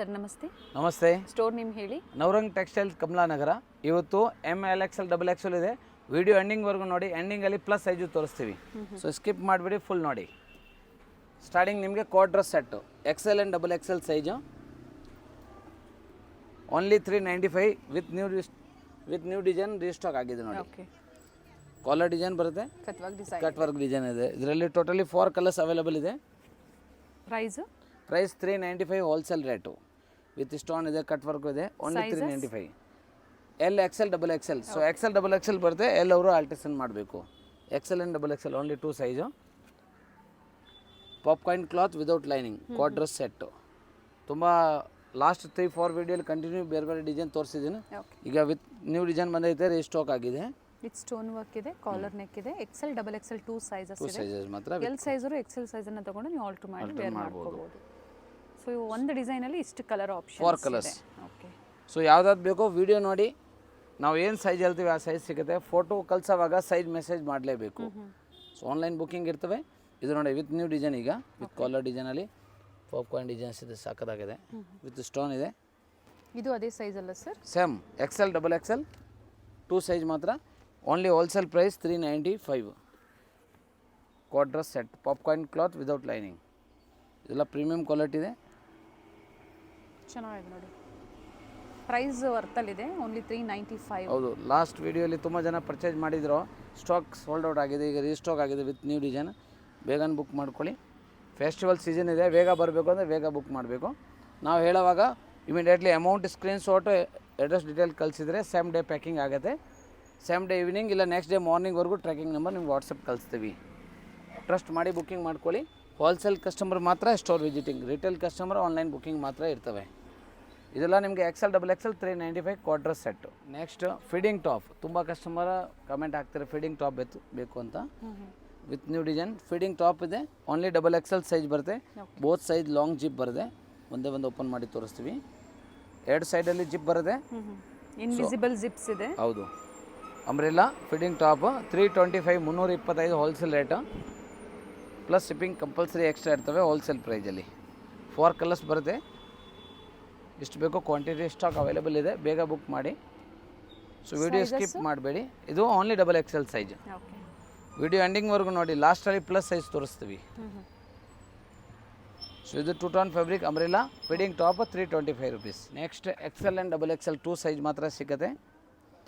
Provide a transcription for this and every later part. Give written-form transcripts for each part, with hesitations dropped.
Sir ನಮಸ್ತೆ. ನಮಸ್ತೆ. Store name ಹೇಳಿ. ನವರಂಗ್ ಟೆಕ್ಸ್ಟೈಲ್ ಕಮಲಾನಗರ. ಇವತ್ತು ML XL XXL ಇದೆ. ವಿಡಿಯೋ ಎಂಡಿಂಗ್ವರೆಗೂ ನೋಡಿ. ಎಂಡಿಂಗಲ್ಲಿ ಪ್ಲಸ್ ಸೈಜು ತೋರಿಸ್ತೀವಿ. ಸೊ ಸ್ಕಿಪ್ ಮಾಡಿಬಿಡಿ, ಫುಲ್ ನೋಡಿ. ಸ್ಟಾರ್ಟಿಂಗ್ ನಿಮಗೆ coat dress set XL and XXL size only 395 with new design restock ಆಗಿದೆ ನೋಡಿ. ಓಕೆ, ಕಾಲರ್ ಡಿಸೈನ್ ಬರುತ್ತೆ, ಕಟ್ ವರ್ಕ್ ಡಿಸೈನ್ ಇದೆ. ಇದರಲ್ಲಿ ಟೋಟಲಿ 4 ಕಲರ್ಸ್ ಅವೈಲೇಬಲ್ ಇದೆ. Price 395 wholesale rate. With stone ಇದೆ, ಕಟ್ ವರ್ಕ್ ಇದೆ. Only 395. L XL XXL. So XL XXL ಬರುತ್ತೆ. L ಅವರು ಆಲ್ಟ್ರೇಷನ್ ಮಾಡಬೇಕು. XL and XXL only 2 size. Popcorn cloth without lining coat dress set. ತುಂಬ last 3-4 ವೀಡಿಯೋಲಿ continue ಬೇರೆ ಬೇರೆ ಡಿಸೈನ್ ತೋರಿಸಿದ್ದೀನಿ. ಈಗ ವಿತ್ ನ್ಯೂ ಡಿಸೈನ್ ಬಂದೈತೆ, ರೀಸ್ಟಾಕ್ ಆಗಿದೆ. ವಿತ್ ಸ್ಟೋನ್ ವರ್ಕ್ ಇದೆ, ಕಾಲರ್ ನೆಕ್ ಇದೆ. XL XXL 2 ಸೈಜಸ್ ಇದೆ. ಸೈಜಸ್ ಮಾತ್ರ. L ಸೈಜರು XL ಸೈಜನ್ನು ತಗೊಂಡು ನೀವು ಆಲ್ಟರ್ ಮಾಡಿ ವೇರ್ ಮಾಡ್ಕೋಬಹುದು. ಸೊ ಒಂದು ಡಿಸೈನಲ್ಲಿ ಇಷ್ಟು colour option 4 colours. Okay, so ಯಾವ್ದಾದ್ರು ಬೇಕೋ ವಿಡಿಯೋ ನೋಡಿ. ನಾವು ಏನು ಸೈಜ್ ಹೇಳ್ತೀವಿ ಆ ಸೈಜ್ ಸಿಗುತ್ತೆ. ಫೋಟೋ ಕಳ್ಸೋವಾಗ ಸೈಜ್ ಮೆಸೇಜ್ ಮಾಡಲೇಬೇಕು. ಸೊ ಆನ್ಲೈನ್ ಬುಕ್ಕಿಂಗ್ ಇರ್ತವೆ. ಇದು ನೋಡಿ ವಿತ್ ನ್ಯೂ ಡಿಸೈನ್, ಈಗ ವಿತ್ ಕಾಲರ್ ಡಿಸೈನಲ್ಲಿ ಪಾಪ್ಕಾರ್ನ್ ಡಿಸೈನ್ಸ್ ಇದೆ, ಸಾಕದಾಗಿದೆ. ವಿತ್ ಸ್ಟೋನ್ ಇದೆ. ಇದು ಅದೇ ಸೈಜ್ ಅಲ್ಲ sir? Same XL XXL 2 size ಮಾತ್ರ. Only wholesale price 395. Coat dress set, popcorn cloth without lining. ಇದೆಲ್ಲ ಪ್ರೀಮಿಯಂ ಕ್ವಾಲಿಟಿ ಇದೆ, ಚೆನ್ನಾಗಿದೆ ನೋಡಿ. ಪ್ರೈಸ್ ವರ್ತಲ್ಲಿದೆ, ಓನ್ಲಿ 395. ಹೌದು. ಲಾಸ್ಟ್ ವೀಡಿಯೋಲಿ ತುಂಬ ಜನ ಪರ್ಚೇಸ್ ಮಾಡಿದ್ರು, ಸ್ಟಾಕ್ ಸೋಲ್ಡ್ ಔಟ್ ಆಗಿದೆ. ಈಗ ರೀಸ್ಟಾಕ್ ಆಗಿದೆ ವಿತ್ ನ್ಯೂ ಡಿಸೈನ್. ಬೇಗನೆ ಬುಕ್ ಮಾಡ್ಕೊಳ್ಳಿ. ಫೆಸ್ಟಿವಲ್ ಸೀಸನ್ ಇದೆ, ಬೇಗ ಬರಬೇಕು ಅಂದರೆ ಬೇಗ ಬುಕ್ ಮಾಡಬೇಕು. ನಾವು ಹೇಳೋವಾಗ immediately amount screenshot address detail ಕಳಿಸಿದರೆ ಸೇಮ್ ಡೇ ಪ್ಯಾಕಿಂಗ್ ಆಗುತ್ತೆ. ಸೇಮ್ ಡೇ ಈವ್ನಿಂಗ್ ಇಲ್ಲ ನೆಕ್ಸ್ಟ್ ಡೇ ಮಾರ್ನಿಂಗ್ವರೆಗೂ ಟ್ರ್ಯಾಕಿಂಗ್ ನಂಬರ್ ನಿಮ್ಗೆ ವಾಟ್ಸಪ್ ಕಳಿಸ್ತೀವಿ. ಟ್ರಸ್ಟ್ ಮಾಡಿ ಬುಕ್ಕಿಂಗ್ ಮಾಡ್ಕೊಳ್ಳಿ. ಹೋಲ್ಸೇಲ್ ಕಸ್ಟಮರ್ ಮಾತ್ರ store visiting, retail customer online booking ಮಾತ್ರ ಇರ್ತವೆ. ಇದೆಲ್ಲ ನಿಮಗೆ XL XXL 395 coat dress set. Next feeding top. ತುಂಬ ಕಸ್ಟಮರ್ ಕಮೆಂಟ್ ಆಗ್ತಾರೆ ಫೀಡಿಂಗ್ ಟಾಪ್ ಬೇಕು ಅಂತ. With new design feeding top ಇದೆ. ಓನ್ಲಿ XXL ಸೈಜ್ ಬರುತ್ತೆ. ಬೋತ್ ಸೈಜ್ ಲಾಂಗ್ ಜಿಪ್ ಬರುತ್ತೆ. ಒಂದೇ ಒಂದು ಓಪನ್ ಮಾಡಿ ತೋರಿಸ್ತೀವಿ. 2 ಸೈಡಲ್ಲಿ ಜಿಪ್ ಬರುತ್ತೆ. ಇನ್ವಿಸಿಬಲ್ ಜಿಪ್ಸ್ ಇದೆ. ಹೌದು. Umbrella feeding top 325, 325 wholesale rate. Plus shipping compulsory extra ಇರ್ತವೆ ಹೋಲ್ಸೇಲ್ ಪ್ರೈಸಲ್ಲಿ. 4 ಕಲರ್ಸ್ ಬರುತ್ತೆ. ಎಷ್ಟು ಬೇಕೋ ಕ್ವಾಂಟಿಟಿ ಸ್ಟಾಕ್ ಅವೈಲೇಬಲ್ ಇದೆ, ಬೇಗ ಬುಕ್ ಮಾಡಿ. ಸೊ ವಿಡಿಯೋ ಸ್ಕಿಪ್ ಮಾಡಬೇಡಿ. ಇದು ಓನ್ಲಿ XXL ಸೈಜ್. ವಿಡಿಯೋ ಎಂಡಿಂಗ್ವರೆಗೂ ನೋಡಿ. ಲಾಸ್ಟಲ್ಲಿ ಪ್ಲಸ್ ಸೈಜ್ ತೋರಿಸ್ತೀವಿ. ಸೊ ಇದು 2 tone fabric umbrella feeding top 325 rupees. Next XL and XXL 2 size ಮಾತ್ರ ಸಿಗುತ್ತೆ.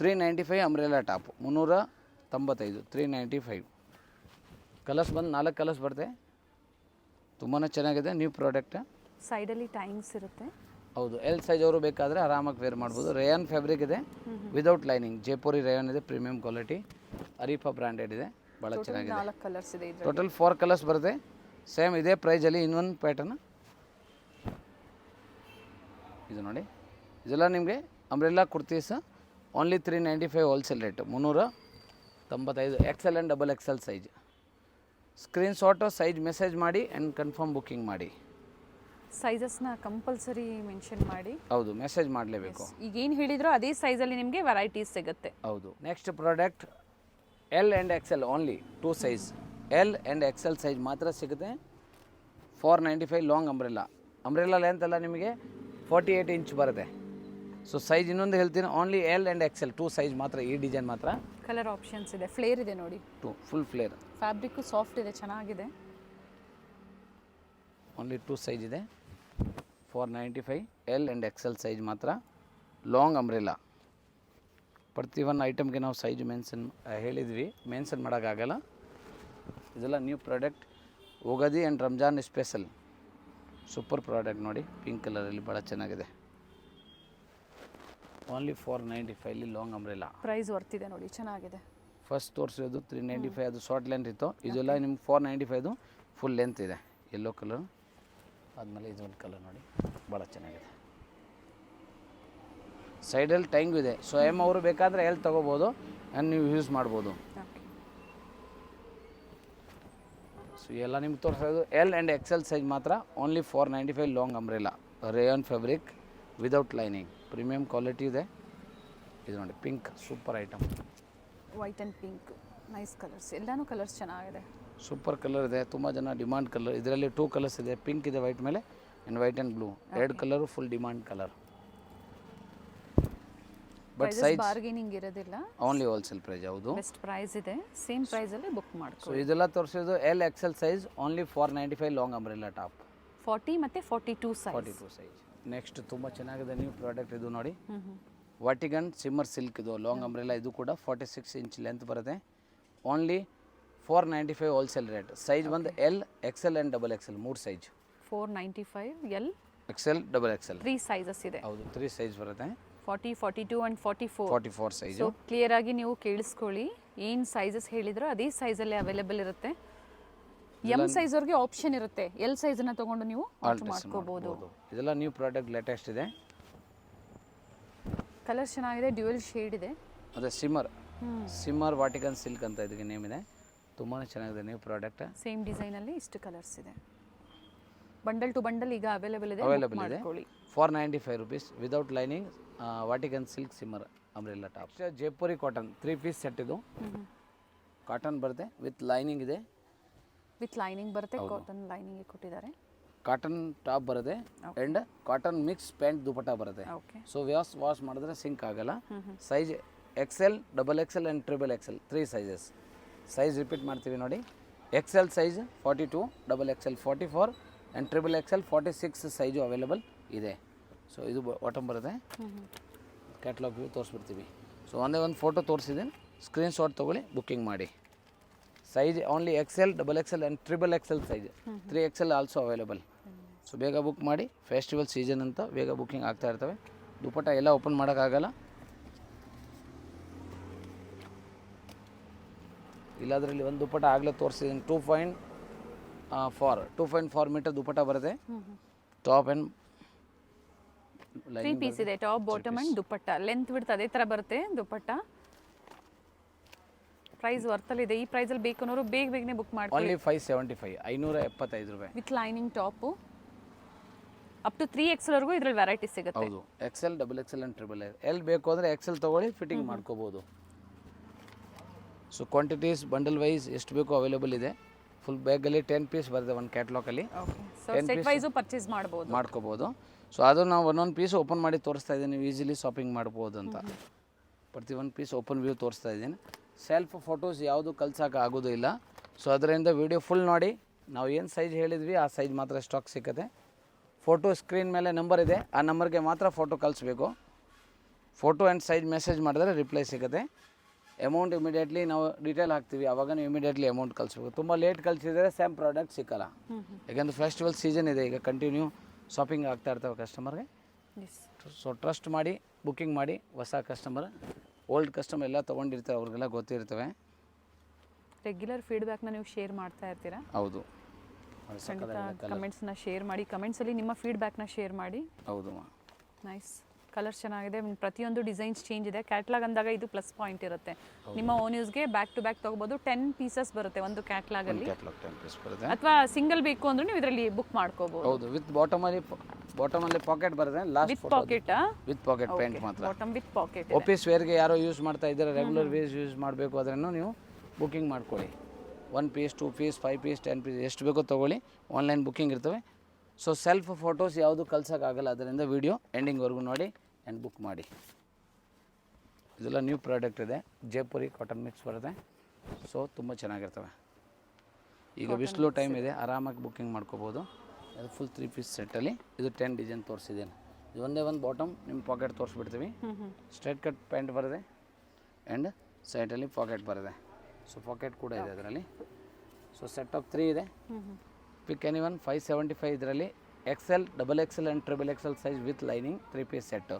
395 ಅಂಬ್ರೆಲಾ ಟಾಪ್ 395, 395. ಕಲರ್ಸ್ ಬಂದು 4 ಕಲರ್ಸ್ ಬರುತ್ತೆ. ತುಂಬಾ ಚೆನ್ನಾಗಿದೆ ನ್ಯೂ ಪ್ರಾಡಕ್ಟ್. ಸೈಡಲ್ಲಿ ಟೈಮ್ಸ್ ಇರುತ್ತೆ. ಹೌದು. L ಸೈಜ್ ಅವರು ಬೇಕಾದರೆ ಆರಾಮಾಗಿ ವೇರ್ ಮಾಡ್ಬೋದು. ರೇಯಾನ್ ಫ್ಯಾಬ್ರಿಕ್ ಇದೆ ವಿದೌಟ್ ಲೈನಿಂಗ್. ಜೈಪುರಿ ರೇಯಾನ್ ಇದೆ, ಪ್ರೀಮಿಯಂ ಕ್ವಾಲಿಟಿ. ಅರೀಫಾ ಬ್ರ್ಯಾಂಡೆಡ್ ಇದೆ, ಭಾಳ ಚೆನ್ನಾಗಿದೆ. 4 ಕಲರ್ಸ್ ಇದೆ. ಟೋಟಲ್ 4 ಕಲರ್ಸ್ ಬರುತ್ತೆ. ಸೇಮ್ ಇದೇ ಪ್ರೈಸಲ್ಲಿ ಇನ್ನೊಂದು ಪ್ಯಾಟರ್ನ್ ಇದು ನೋಡಿ. ಇದೆಲ್ಲ ನಿಮಗೆ umbrella kurtis only 395 wholesale rate. 395 XL and XXL size. Screen shot size message ಮಾಡಿ ಆ್ಯಂಡ್ ಕನ್ಫರ್ಮ್ ಬುಕ್ಕಿಂಗ್ ಮಾಡಿ. ಸೈಜಸ್ನ ಕಂಪಲ್ಸರಿ ಮೆನ್ಷನ್ ಮಾಡಿ. ಹೌದು, ಮೆಸೇಜ್ ಮಾಡಲೇಬೇಕು. ಈಗ ಏನು ಹೇಳಿದ್ರು ಅದೇ ಸೈಜಲ್ಲಿ ನಿಮಗೆ ವೆರೈಟೀಸ್ ಸಿಗುತ್ತೆ. ಹೌದು. Next product L and XL only 2 size. L and XL size ಮಾತ್ರ ಸಿಗುತ್ತೆ. 495 ಲಾಂಗ್ ಅಂಬ್ರೆಲಾ ಲೆಂತ್ ಎಲ್ಲ ನಿಮಗೆ 48 ಇಂಚ್ ಬರುತ್ತೆ. ಸೊ ಸೈಜ್ ಇನ್ನೊಂದು ಹೇಳ್ತೀನಿ, only L and XL 2 size ಮಾತ್ರ. ಈ ಡಿಸೈನ್ ಮಾತ್ರ. ಕಲರ್ ಆಪ್ಷನ್ಸ್ ಇದೆ, ಫ್ಲೇರ್ ಇದೆ ನೋಡಿ. Full flare. ಫ್ಯಾಬ್ರಿಕ್ಕು ಸಾಫ್ಟ್ ಇದೆ, ಚೆನ್ನಾಗಿದೆ. ಓನ್ಲಿ 2 ಸೈಜ್ ಇದೆ. 495 L ಆ್ಯಂಡ್ XL ಸೈಜ್ ಮಾತ್ರ. Long umbrella. ಪ್ರತಿಯೊಂದು ಐಟಮ್ಗೆ ನಾವು ಸೈಜ್ ಹೇಳಿದ್ವಿ, ಮೆನ್ಷನ್ ಮಾಡೋಕ್ಕಾಗಲ್ಲ. ಇದೆಲ್ಲ new product. Ugadi and Ramzan special super product ನೋಡಿ. ಪಿಂಕ್ ಕಲರಲ್ಲಿ ಭಾಳ ಚೆನ್ನಾಗಿದೆ. Only 495 long umbrella. ಪ್ರೈಸ್ ವರ್ತಿದೆ ನೋಡಿ, ಚೆನ್ನಾಗಿದೆ. ಫಸ್ಟ್ ತೋರಿಸಿರೋದು 395, ಅದು ಶಾರ್ಟ್ ಲೆಂತ್ ಇತ್ತು. ಇದೆಲ್ಲ ನಿಮ್ಗೆ 495 ಫುಲ್ ಲೆಂತ್ ಇದೆ. ಯೆಲ್ಲೋ ಕಲರ್ ಆದಮೇಲೆ ಇದೊಂದು ಕಲರ್ ನೋಡಿ, ಭಾಳ ಚೆನ್ನಾಗಿದೆ. ಸೈಡಲ್ಲಿ ಟೈಂಗು ಇದೆ. ಸೊ M ಅವರು ಬೇಕಾದರೆ L ತೊಗೋಬೋದು ಆ್ಯಂಡ್ ನೀವು ಯೂಸ್ ಮಾಡ್ಬೋದು. ಸೊ ಎಲ್ಲ ನಿಮ್ಗೆ ತೋರಿಸೋದು L ಆ್ಯಂಡ್ XL ಸೈಜ್ ಮಾತ್ರ. Only 495 long umbrella rayon fabric without lining, premium quality ಇದೆ. ಇದು ನೋಡಿ pink, super item. White and pink nice colours. ಎಲ್ಲನೂ ಕಲರ್ಸ್ ಚೆನ್ನಾಗಿದೆ. ಸೂಪರ್ ಕಲರ್ ಇದೆ, ತುಂಬ ಜನ ಡಿಮಾಂಡ್ ಕಲರ್. ಇದರಲ್ಲಿ 2 ಕಲರ್ಸ್ ಇದೆ, ಪಿಂಕ್ ಇದೆ ವೈಟ್ ಮೇಲೆ, ಆ್ಯಂಡ್ ವೈಟ್ ಆ್ಯಂಡ್ ಬ್ಲೂ ಎರಡು colour full demand colour. But size bargaining ಇರೋದಿಲ್ಲ, ಓನ್ಲಿ ಹೋಲ್ಸೇಲ್ ಪ್ರೈಸ್. ಹೌದು, ಬೆಸ್ಟ್ ಪ್ರೈಸ್ ಇದೆ, ಸೇಮ್ ಪ್ರೈಸಲ್ಲಿ ಬುಕ್ ಮಾಡ್ಕೊ. ಸೊ ಇದೆಲ್ಲ ತೋರಿಸಿದ್ದು L XL size, only 495 long umbrella top, 40 ಮತ್ತು 42 ಸೈಜ್. 42 ಸೈಜ್. ನೆಕ್ಸ್ಟ್ ತುಂಬ ಚೆನ್ನಾಗಿದೆ ನ್ಯೂ ಪ್ರಾಡಕ್ಟ್ ಇದು ನೋಡಿ, ವಾಟಿಗನ್ ಸಿಮ್ಮರ್ ಸಿಲ್ಕ್. ಇದು ಲಾಂಗ್ ಅಂಬ್ರೆಲಾ, ಇದು ಕೂಡ 46 ಇಂಚ್ ಲೆಂತ್ ಬರುತ್ತೆ. Only 495 wholesale rate. ಸೈಜ್ ಬಂದು L XL and double Excel 3 size. 495 L Excel double Excel 3 sizes ಇದೆ. ಹೌದು, 3 ಸೈಜ್ ಬರುತ್ತೆ. 40, 42 ಆ್ಯಂಡ್ 44 ಸೈಜ್. ಸೊ ಕ್ಲಿಯರ್ ಆಗಿ ನೀವು ಕೇಳಿಸ್ಕೊಳ್ಳಿ, ಏನು ಸೈಜಸ್ ಹೇಳಿದ್ರೋ ಅದೇ ಸೈಜಲ್ಲೇ ಅವೈಲೇಬಲ್ ಇರುತ್ತೆ. ಎಮ್ ಸೈಜ್ವರೆಗೆ ಆಪ್ಷನ್ ಇರುತ್ತೆ, ಎಲ್ ಸೈಜನ್ನು ತೊಗೊಂಡು ನೀವು ಆರ್ಡರ್ ಮಾಡ್ಕೋಬೋದು. ಇದೆಲ್ಲ ನ್ಯೂ ಪ್ರಾಡಕ್ಟ್ ಲೇಟೆಸ್ಟ್ ಇದೆ. ಕಲರ್ ಚೆನ್ನಾಗಿದೆ, ಡ್ಯುಯಲ್ ಶೇಡ್ ಇದೆ. ಅದೇ ಸಿಮ್ಮರ್ ವಾಟಿಕನ್ ಸಿಲ್ಕ್ ಅಂತ ಇದಕ್ಕೆ ನೇಮ್ ಇದೆ. ತುಂಬಾ ಚೆನ್ನಾಗಿದೆ ನ್ಯೂ ಪ್ರಾಡಕ್ಟ್. ಸೇಮ್ ಡಿಸೈನಲ್ಲಿ ಇಷ್ಟು ಕಲರ್ಸ್ ಇದೆ. ಬಂಡಲ್ ಟು ಬಂಡಲ್ ಈಗ ಅವೈಲೇಬಲ್ ಇದೆ. 495 rupees without lining Vatican silk shimmer umbrella top. Jaipuri cotton 3 piece set. ಇದು ಕಾಟನ್ ಬರುತ್ತೆ, ವಿತ್ ಲೈನಿಂಗ್ ಇದೆ. ವಿತ್ ಲೈನಿಂಗ್ ಬರುತ್ತೆ, ಕಾಟನ್ ಲೈನಿಂಗ್ ಕೊಟ್ಟಿದ್ದಾರೆ. ಕಾಟನ್ ಟಾಪ್ ಬರುತ್ತೆ and cotton mix pant dupatta ಬರುತ್ತೆ. ಸೊ ವಾಶ್ ಮಾಡಿದ್ರೆ ಸಿಂಕ್ ಆಗಲ್ಲ. Size XL, double XL and triple XL 3 sizes. Size repeat ಮಾಡ್ತೀವಿ ನೋಡಿ, XL size 42, double XL 44 and triple XL 46 size available ಇದೆ. So ಇದು bottom ಬರುತ್ತೆ. ಕ್ಯಾಟ್ಲಾಗ್ ವ್ಯೂ ತೋರಿಸ್ಬಿಡ್ತೀವಿ. ಸೊ ಒಂದೇ ಒಂದು ಫೋಟೋ ತೋರಿಸಿದ್ದೀನಿ, ಸ್ಕ್ರೀನ್ಶಾಟ್ ತೊಗೊಳ್ಳಿ, ಬುಕ್ಕಿಂಗ್ ಮಾಡಿ. Size only XL, double XL and triple XL size, 3XL also available. So ಬೇಗ ಬುಕ್ ಮಾಡಿ, ಫೆಸ್ಟಿವಲ್ ಸೀಸನ್ ಅಂತ ಬೇಗ ಬುಕ್ಕಿಂಗ್ ಆಗ್ತಾ ಇರ್ತವೆ. ದುಪಟ್ಟ ಎಲ್ಲ ಓಪನ್ ಮಾಡೋಕ್ಕಾಗಲ್ಲ, ಇಲ್ಲಾದ್ರಲ್ಲಿ ಒಂದು ದುಪಟ್ಟ ಆಗಲೇ ತೋರಿಸಿದ್ದೀನಿ. 2.4 ಮೀಟರ್ ದುಪಟ್ಟ ಬರುತ್ತೆ. ಟಾಪ್ ಆ್ಯಂಡ್ 3 ಪೀಸ್ ಇದೆ, top bottom and dupatta. Length ಬಿಡ್ತು ಅದೇ ಥರ ಬರುತ್ತೆ ದುಪಟ್ಟ. ಪ್ರೈಸ್ ವರ್ತಲ್ಲಿದೆ. ಈ ಪ್ರೈಸಲ್ಲಿ ಬೇಕು ಅನ್ನೋರು ಬೇಗನೆ ಬುಕ್ ಮಾಡ್ಕೊಳ್ಳಿ. ಓನ್ಲಿ 575, 575 ರೂಪಾಯಿ with lining top. Up to 3XL ವರೆಗೂ ಇದರಲ್ಲಿ ವೆರೈಟಿ ಸಿಗುತ್ತೆ. ಹೌದು, XL, double XL and triple XL. L ಬೇಕು ಅಂದರೆ ಎಕ್ಸೆಲ್ ತೊಗೊಳ್ಳಿ, ಫಿಟ್ಟಿಂಗ್ ಮಾಡ್ಕೋಬೋದು. ಸೊ ಕ್ವಾಂಟಿಟೀಸ್ ಬಂಡಲ್ ವೈಸ್ ಎಷ್ಟು ಬೇಕೋ ಅವೈಲೇಬಲ್ ಇದೆ. ಫುಲ್ ಬ್ಯಾಗಲ್ಲಿ 10 ಪೀಸ್ ಬರುತ್ತೆ ಒಂದು ಕ್ಯಾಟ್ಲಾಗಲ್ಲಿ. ಸೆಟ್ ವೈಸು ಪರ್ಚೇಸ್ ಮಾಡ್ಕೋಬೋದು. ಸೊ ಅದು ನಾವು ಒಂದೊಂದು ಪೀಸ್ ಓಪನ್ ಮಾಡಿ ತೋರಿಸ್ತಾ ಇದ್ದೀನಿ, ನೀವು ಈಸಿಲಿ ಶಾಪಿಂಗ್ ಮಾಡ್ಬೋದು ಅಂತ. ಪ್ರತಿ ಒಂದು ಪೀಸ್ ಓಪನ್ ವ್ಯೂ ತೋರಿಸ್ತಾ ಇದ್ದೀನಿ. ಸೆಲ್ಫ್ ಫೋಟೋಸ್ ಯಾವುದು ಕಳ್ಸೋಕೆ ಆಗೋದು ಇಲ್ಲ. ಸೊ ಅದರಿಂದ ವಿಡಿಯೋ ಫುಲ್ ನೋಡಿ, ನಾವು ಏನು ಸೈಜ್ ಹೇಳಿದ್ವಿ ಆ ಸೈಜ್ ಮಾತ್ರ ಸ್ಟಾಕ್ ಸಿಗುತ್ತೆ. ಫೋಟೋ ಸ್ಕ್ರೀನ್ ಮೇಲೆ ನಂಬರ್ ಇದೆ, ಆ ನಂಬರ್ಗೆ ಮಾತ್ರ ಫೋಟೋ ಕಳಿಸ್ಬೇಕು. ಫೋಟೋ ಆ್ಯಂಡ್ ಸೈಜ್ ಮೆಸೇಜ್ ಮಾಡಿದ್ರೆ ರಿಪ್ಲೈ ಸಿಗುತ್ತೆ. ಅಮೌಂಟ್ ಇಮಿಡಿಯೇಟ್ಲಿ ನಾವು ಡೀಟೇಲ್ ಹಾಕ್ತೀವಿ, ಆವಾಗ ನೀವು ಇಮಿಡಿಯೇಟ್ಲಿ ಅಮೌಂಟ್ ಕಳಿಸ್ಬೇಕು. ತುಂಬ ಲೇಟ್ ಕಳಿಸಿದರೆ ಸೇಮ್ ಪ್ರಾಡಕ್ಟ್ ಸಿಕ್ಕಲ್ಲ. ಯಾಕಂದರೆ ಫೆಸ್ಟಿವಲ್ ಸೀಸನ್ ಇದೆ, ಈಗ ಕಂಟಿನ್ಯೂ ಶಾಪಿಂಗ್ ಆಗ್ತಾ ಇರ್ತವೆ ಕಸ್ಟಮರ್ಗೆ. ಸೊ ಟ್ರಸ್ಟ್ ಮಾಡಿ ಬುಕ್ಕಿಂಗ್ ಮಾಡಿ. ಹೊಸ ಕಸ್ಟಮರ್, ಓಲ್ಡ್ ಕಸ್ಟಮರ್ ಎಲ್ಲ ತೊಗೊಂಡಿರ್ತಾರೆ, ಅವ್ರಿಗೆಲ್ಲ ಗೊತ್ತಿರ್ತವೆ. ರೆಗ್ಯುಲರ್ ಫೀಡ್ಬ್ಯಾಕ್ನ ನೀವು ಶೇರ್ ಮಾಡ್ತಾ ಇರ್ತೀರಾ? ಹೌದು, ಕಮೆಂಟ್ಸ್ನ ಶೇರ್ ಮಾಡಿ, ಕಮೆಂಟ್ಸಲ್ಲಿ ನಿಮ್ಮ ಫೀಡ್ಬ್ಯಾಕ್ನ ಶೇರ್ ಮಾಡಿ. ಹೌದು, ನೈಸ್. ಕಲರ್ ಚೆನ್ನಾಗಿದೆ, ಪ್ರತಿಯೊಂದು ಡಿಸೈನ್ಸ್ ಚೇಂಜ್ ಇದೆ. ಕ್ಯಾಟ್ಲಾಗ್ ಅಂದಾಗ ಇದು ಪ್ಲಸ್ ಪಾಯಿಂಟ್ ಇರುತ್ತೆ. ನಿಮ್ಮ ಓನ್ ಯೂಸ್ಗೆ ಬ್ಯಾಕ್ ಟು ಬ್ಯಾಕ್ ತೊಗೋಬೋದು. 10 ಪೀಸಸ್ ಬರುತ್ತೆ ಒಂದು ಕ್ಯಾಟ್ಲಾಗಲ್ಲಿ, ಅಥವಾ ಸಿಂಗಲ್ ಬೇಕು ಅಂದ್ರೆ ನೀವು ಇದರಲ್ಲಿ ಬುಕ್ ಮಾಡ್ಕೋಬಹುದು. ಹೌದು, ವಿತ್ ಬಾಟಮಲ್ಲಿ ಪಾಕೆಟ್ ಬರುತ್ತೆ. Last with pocket, with pocket pant ಮಾತ್ರ. Bottom with pocket. ಆಫೀಸ್ ವೇರ್ಗೆ ಯಾರೋ ಯೂಸ್ ಮಾಡ್ತಾ ಇದ್ದಾರೆ, ರೆಗ್ಯುಲರ್ ವೇಸ್ ಯೂಸ್ ಮಾಡಬೇಕು ಅದನ್ನು ನೀವು ಬುಕ್ಕಿಂಗ್ ಮಾಡ್ಕೊಳ್ಳಿ. 1 ಪೀಸ್, 2 ಪೀಸ್, 5 ಪೀಸ್, 10 ಪೀಸ್ ಎಷ್ಟು ಬೇಕೋ ತೊಗೊಳ್ಳಿ. ಆನ್ಲೈನ್ ಬುಕ್ಕಿಂಗ್ ಇರ್ತವೆ. ಸೊ ಸೆಲ್ಫ್ ಫೋಟೋಸ್ ಯಾವುದು ಕಳ್ಸೋಕ್ಕಾಗಲ್ಲ, ಅದರಿಂದ ವಿಡಿಯೋ ಎಂಡಿಂಗ್ವರೆಗೂ ನೋಡಿ ಆ್ಯಂಡ್ ಬುಕ್ ಮಾಡಿ. ಇದೆಲ್ಲ ನ್ಯೂ ಪ್ರಾಡಕ್ಟ್ ಇದೆ, ಜೈಪುರಿ ಕಾಟನ್ ಮಿಕ್ಸ್ ಬರುತ್ತೆ. ಸೊ ತುಂಬ ಚೆನ್ನಾಗಿರ್ತವೆ. ಈಗ ಬಿಸಿಲು ಟೈಮ್ ಇದೆ, ಆರಾಮಾಗಿ ಬುಕ್ಕಿಂಗ್ ಮಾಡ್ಕೋಬೋದು. ಅದು ಫುಲ್ 3 ಪೀಸ್ ಸೆಟ್ಟಲ್ಲಿ ಇದು 10 ಡಿಸೈನ್ ತೋರಿಸಿದ್ದೇನೆ. ಇದು ಒಂದೇ ಒಂದು ಬಾಟಮ್ ನಿಮ್ಮ ಪಾಕೆಟ್ ತೋರಿಸ್ಬಿಡ್ತೀವಿ. ಸ್ಟ್ರೈಟ್ ಕಟ್ ಪ್ಯಾಂಟ್ ಬರುತ್ತೆ ಆ್ಯಂಡ್ ಸೈಡಲ್ಲಿ ಪಾಕೆಟ್ ಬರುತ್ತೆ. ಸೊ ಪಾಕೆಟ್ ಕೂಡ ಇದೆ ಅದರಲ್ಲಿ. ಸೊ ಸೆಟ್ ಆಫ್ 3 ಇದೆ. ಪಿಕ್ ಎನಿ ಒನ್. 575 ಇದರಲ್ಲಿ XL, double XL and triple XL size with lining 3 piece set.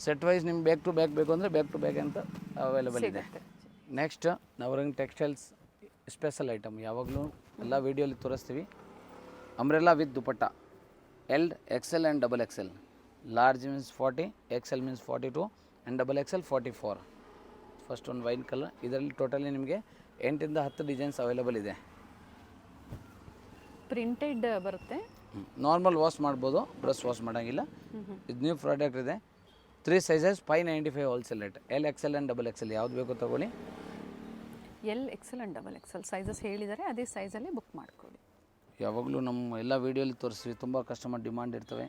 Set wise ನಿಮ್ಗೆ ಬ್ಯಾಕ್ ಟು ಬ್ಯಾಕ್ ಬೇಕು ಅಂದರೆ ಬ್ಯಾಕ್ ಟು ಬ್ಯಾಕ್ ಅಂತ ಅವೈಲೇಬಲ್ ಇದೆ. Next Navrang textiles special item, ಯಾವಾಗಲೂ ಎಲ್ಲ ವೀಡಿಯೋಲಿ ತೋರಿಸ್ತೀವಿ. Umbrella with dupatta, L, XL and double XL. Large means 40, XL means 42 and double XL 44. First ಒಂದು ವೈನ್ ಕಲರ್. ಇದರಲ್ಲಿ ಟೋಟಲಿ ನಿಮಗೆ 8 ಇಂದ 10 ಡಿಸೈನ್ಸ್ ಅವೈಲೇಬಲ್ ಇದೆ. ಪ್ರಿಂಟೆಡ್ ಬರುತ್ತೆ. ನಾರ್ಮಲ್ ವಾಶ್ ಮಾಡ್ಬೋದು, ಬ್ರಷ್ ವಾಶ್ ಮಾಡೋಂಗಿಲ್ಲ. ಇದು ನ್ಯೂ ಪ್ರಾಡಕ್ಟ್ ಇದೆ. 3 sizes, 595 wholesale rate. L, XL and double Excel ಯಾವ್ದು ಬೇಕೋ ತೊಗೊಳ್ಳಿ. L, XL and double Excel sizes ಹೇಳಿದರೆ ಅದೇ ಸೈಜಲ್ಲಿ ಬುಕ್ ಮಾಡ್ಕೊಳ್ಳಿ. ಯಾವಾಗಲೂ ನಮ್ಮ ಎಲ್ಲ ವೀಡಿಯೋಲಿ ತೋರಿಸ್ತೀವಿ, ತುಂಬ ಕಸ್ಟಮರ್ ಡಿಮಾಂಡ್ ಇರ್ತವೆ.